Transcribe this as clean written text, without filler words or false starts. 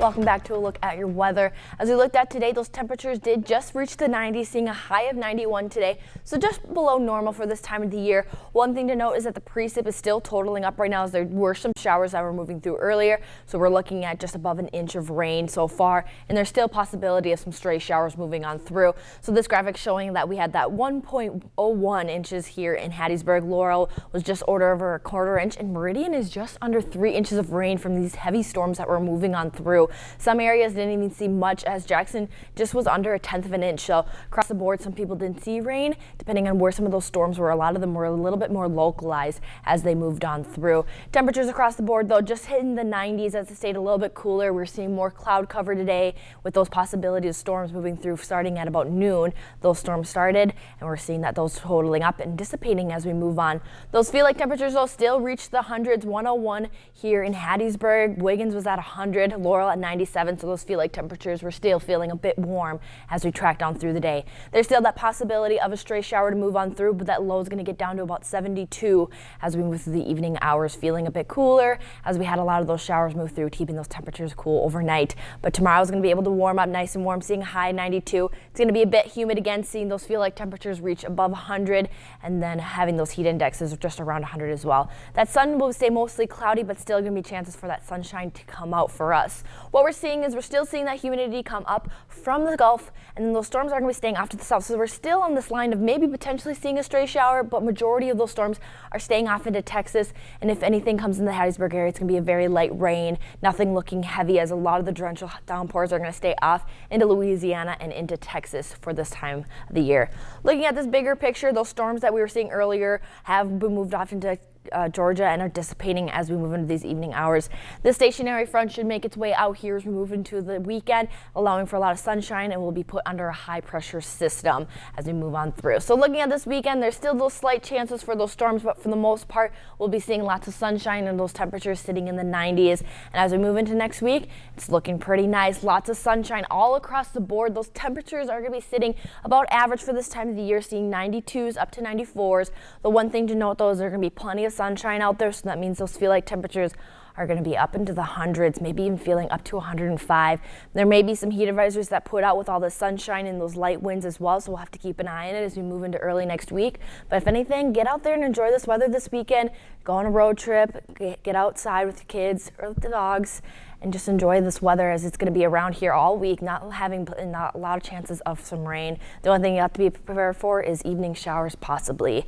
Welcome back to a look at your weather. As we looked at today, those temperatures did just reach the 90s, seeing a high of 91 today, so just below normal for this time of the year. One thing to note is that the precip is still totaling up right now, as there were some showers that were moving through earlier, so we're looking at just above an inch of rain so far, and there's still possibility of some stray showers moving on through. So this graphic showing that we had that 1.01 inches here in Hattiesburg. Laurel was just over a quarter inch, and Meridian is just under 3 inches of rain from these heavy storms that were moving on through. Some areas didn't even see much, as Jackson just was under 1/10 of an inch. So across the board, some people didn't see rain, depending on where some of those storms were. A lot of them were a little bit more localized as they moved on through. Temperatures across the board, though, just hitting the 90s as it stayed a little bit cooler. We're seeing more cloud cover today with those possibilities of storms moving through starting at about noon. Those storms started, and we're seeing that those totaling up and dissipating as we move on. Those feel like temperatures, though, still reach the hundreds. 101 here in Hattiesburg. Wiggins was at 100. Laurel at 97. So those feel like temperatures were still feeling a bit warm as we tracked on through the day. There's still that possibility of a stray shower to move on through, but that low is going to get down to about 72 as we move through the evening hours, feeling a bit cooler as we had a lot of those showers move through, keeping those temperatures cool overnight. But tomorrow is going to be able to warm up nice and warm, seeing a high 92. It's going to be a bit humid again, seeing those feel like temperatures reach above 100, and then having those heat indexes of just around 100 as well. That sun will stay mostly cloudy, but still going to be chances for that sunshine to come out for us. What we're seeing is we're still seeing that humidity come up from the Gulf, and then those storms are going to be staying off to the south. So we're still on this line of maybe potentially seeing a stray shower, but majority of those storms are staying off into Texas. And if anything comes in the Hattiesburg area, it's going to be a very light rain, nothing looking heavy, as a lot of the torrential downpours are going to stay off into Louisiana and into Texas for this time of the year. Looking at this bigger picture, those storms that we were seeing earlier have been moved off into Georgia and are dissipating as we move into these evening hours. The stationary front should make its way out here as we move into the weekend, allowing for a lot of sunshine, and will be put under a high pressure system as we move on through. So looking at this weekend, there's still those slight chances for those storms, but for the most part, we'll be seeing lots of sunshine and those temperatures sitting in the 90s. And as we move into next week, it's looking pretty nice. Lots of sunshine all across the board. Those temperatures are going to be sitting about average for this time of the year, seeing 92s up to 94s. The one thing to note, though, is there are going to be plenty of sunshine out there, so that means those feel like temperatures are going to be up into the hundreds, maybe even feeling up to 105. There may be some heat advisories that put out with all the sunshine and those light winds as well, so we'll have to keep an eye on it as we move into early next week. But if anything, get out there and enjoy this weather this weekend. Go on a road trip, get outside with your kids or with the dogs, and just enjoy this weather, as it's going to be around here all week, not a lot of chances of some rain. The only thing you have to be prepared for is evening showers possibly.